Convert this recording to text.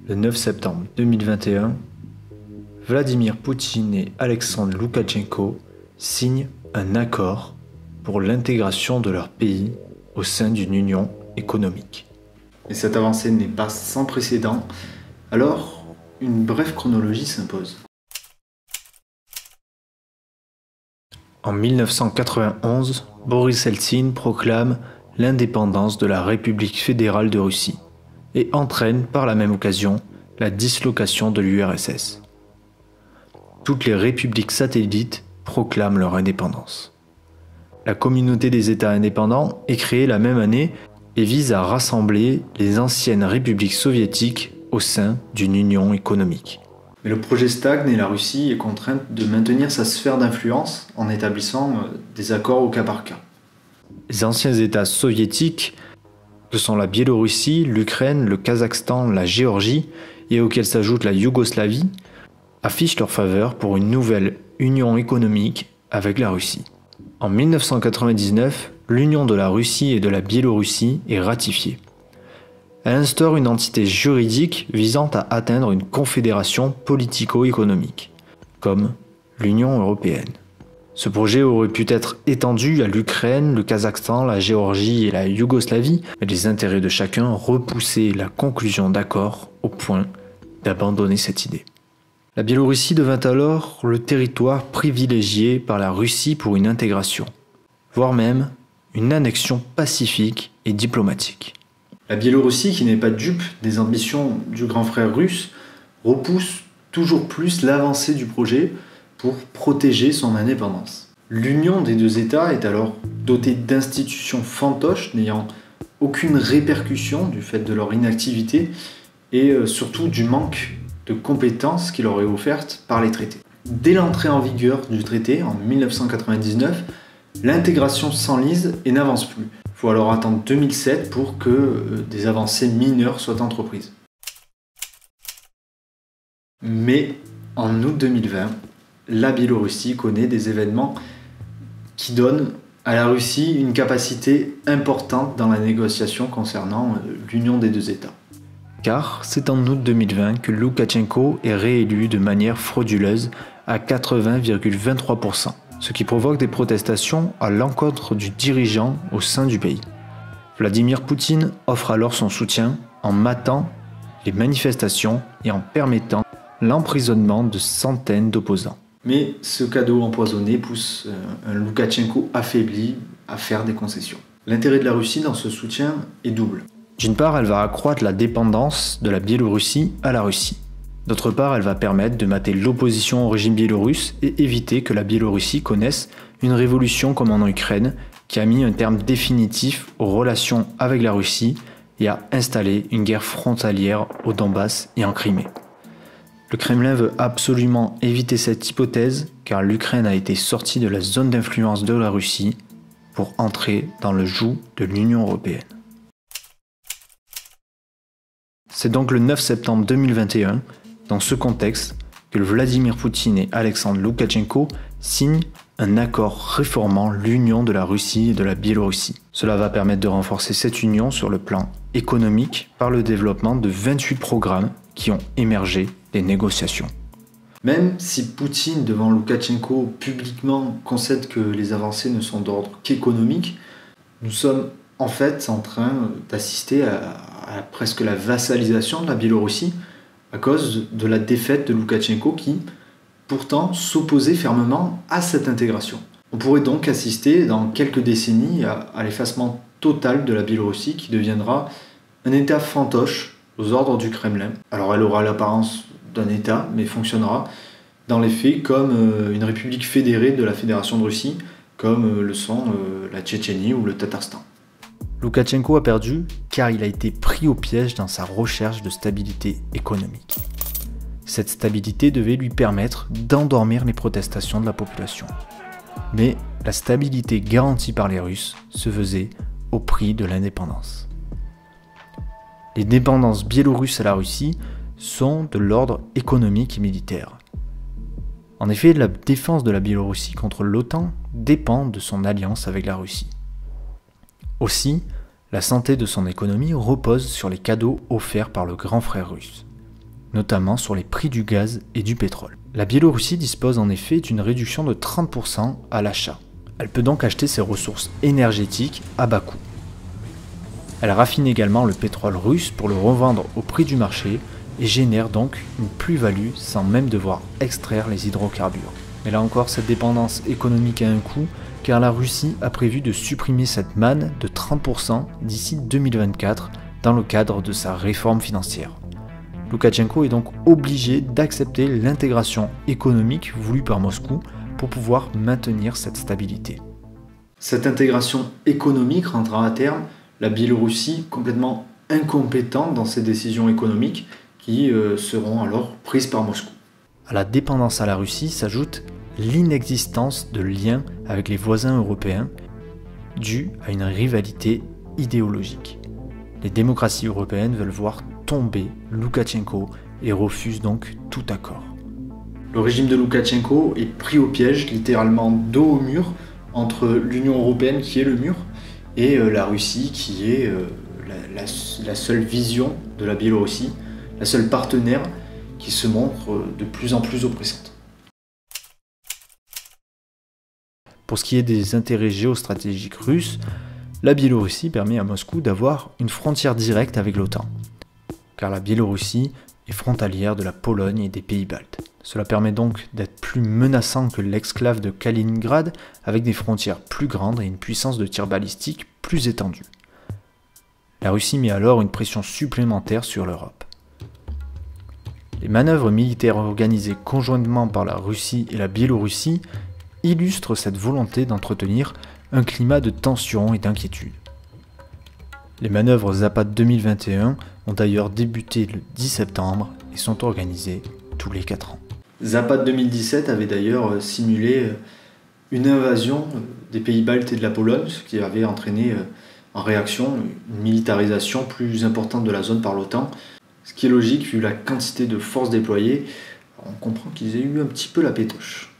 Le 9 septembre 2021, Vladimir Poutine et Alexandre Loukachenko signent un accord pour l'intégration de leur pays au sein d'une union économique. Et cette avancée n'est pas sans précédent, alors une brève chronologie s'impose. En 1991, Boris Eltsine proclame l'indépendance de la République fédérale de Russie et entraîne par la même occasion la dislocation de l'URSS. Toutes les républiques satellites proclament leur indépendance. La communauté des États indépendants est créée la même année et vise à rassembler les anciennes républiques soviétiques au sein d'une union économique. Mais le projet stagne et la Russie est contrainte de maintenir sa sphère d'influence en établissant des accords au cas par cas. Les anciens États soviétiques, que sont la Biélorussie, l'Ukraine, le Kazakhstan, la Géorgie et auxquels s'ajoute la Yougoslavie, affichent leur faveur pour une nouvelle union économique avec la Russie. En 1999, l'union de la Russie et de la Biélorussie est ratifiée. Elle instaure une entité juridique visant à atteindre une confédération politico-économique, comme l'Union européenne. Ce projet aurait pu être étendu à l'Ukraine, le Kazakhstan, la Géorgie et la Yougoslavie, mais les intérêts de chacun repoussaient la conclusion d'accords au point d'abandonner cette idée. La Biélorussie devint alors le territoire privilégié par la Russie pour une intégration, voire même une annexion pacifique et diplomatique. La Biélorussie, qui n'est pas dupe des ambitions du grand frère russe, repousse toujours plus l'avancée du projet pour protéger son indépendance. L'union des deux États est alors dotée d'institutions fantoches n'ayant aucune répercussion du fait de leur inactivité et surtout du manque de compétences qui leur est offerte par les traités. Dès l'entrée en vigueur du traité en 1999, l'intégration s'enlise et n'avance plus. Il faut alors attendre 2007 pour que des avancées mineures soient entreprises. Mais en août 2020, la Biélorussie connaît des événements qui donnent à la Russie une capacité importante dans la négociation concernant l'union des deux États. Car c'est en août 2020 que Loukachenko est réélu de manière frauduleuse à 80,23%, ce qui provoque des protestations à l'encontre du dirigeant au sein du pays. Vladimir Poutine offre alors son soutien en matant les manifestations et en permettant l'emprisonnement de centaines d'opposants. Mais ce cadeau empoisonné pousse un Loukachenko affaibli à faire des concessions. L'intérêt de la Russie dans ce soutien est double. D'une part, elle va accroître la dépendance de la Biélorussie à la Russie. D'autre part, elle va permettre de mater l'opposition au régime biélorusse et éviter que la Biélorussie connaisse une révolution comme en Ukraine, qui a mis un terme définitif aux relations avec la Russie et a installé une guerre frontalière au Donbass et en Crimée. Le Kremlin veut absolument éviter cette hypothèse car l'Ukraine a été sortie de la zone d'influence de la Russie pour entrer dans le joug de l'Union européenne. C'est donc le 9 septembre 2021, dans ce contexte, que Vladimir Poutine et Alexandre Loukachenko signent un accord réformant l'union de la Russie et de la Biélorussie. Cela va permettre de renforcer cette union sur le plan économique par le développement de 28 programmes qui ont émergé des négociations. Même si Poutine, devant Loukachenko, publiquement concède que les avancées ne sont d'ordre qu'économique, nous sommes en fait en train d'assister à presque la vassalisation de la Biélorussie à cause de la défaite de Loukachenko qui, pourtant, s'opposait fermement à cette intégration. On pourrait donc assister dans quelques décennies à l'effacement total de la Biélorussie qui deviendra un État fantoche aux ordres du Kremlin. Alors elle aura l'apparence d'un État, mais fonctionnera dans les faits comme une république fédérée de la Fédération de Russie, comme le sont la Tchétchénie ou le Tatarstan. Loukachenko a perdu car il a été pris au piège dans sa recherche de stabilité économique. Cette stabilité devait lui permettre d'endormir les protestations de la population. Mais la stabilité garantie par les Russes se faisait au prix de l'indépendance. Les dépendances biélorusses à la Russie sont de l'ordre économique et militaire. En effet, la défense de la Biélorussie contre l'OTAN dépend de son alliance avec la Russie. Aussi, la santé de son économie repose sur les cadeaux offerts par le grand frère russe. notamment sur les prix du gaz et du pétrole. La Biélorussie dispose en effet d'une réduction de 30% à l'achat. Elle peut donc acheter ses ressources énergétiques à bas coût. Elle raffine également le pétrole russe pour le revendre au prix du marché et génère donc une plus-value sans même devoir extraire les hydrocarbures. Mais là encore, cette dépendance économique a un coût, car la Russie a prévu de supprimer cette manne de 30% d'ici 2024 dans le cadre de sa réforme financière. Loukachenko est donc obligé d'accepter l'intégration économique voulue par Moscou pour pouvoir maintenir cette stabilité. Cette intégration économique rendra à terme la Biélorussie complètement incompétente dans ses décisions économiques qui seront alors prises par Moscou. À la dépendance à la Russie s'ajoute l'inexistence de liens avec les voisins européens due à une rivalité idéologique. Les démocraties européennes veulent voir tomber Loukachenko et refusent donc tout accord. Le régime de Loukachenko est pris au piège, littéralement dos au mur, entre l'Union européenne qui est le mur et la Russie qui est la seule vision de la Biélorussie, la seule partenaire qui se montre de plus en plus oppressante. Pour ce qui est des intérêts géostratégiques russes, la Biélorussie permet à Moscou d'avoir une frontière directe avec l'OTAN, car la Biélorussie est frontalière de la Pologne et des pays baltes. Cela permet donc d'être plus menaçant que l'exclave de Kaliningrad, avec des frontières plus grandes et une puissance de tir balistique plus étendue. La Russie met alors une pression supplémentaire sur l'Europe. Les manœuvres militaires organisées conjointement par la Russie et la Biélorussie illustrent cette volonté d'entretenir un climat de tension et d'inquiétude. Les manœuvres Zapad 2021 ont d'ailleurs débuté le 10 septembre et sont organisées tous les 4 ans. Zapad 2017 avait d'ailleurs simulé une invasion des pays baltes et de la Pologne, ce qui avait entraîné en réaction une militarisation plus importante de la zone par l'OTAN, ce qui est logique vu la quantité de forces déployées. On comprend qu'ils aient eu un petit peu la pétoche.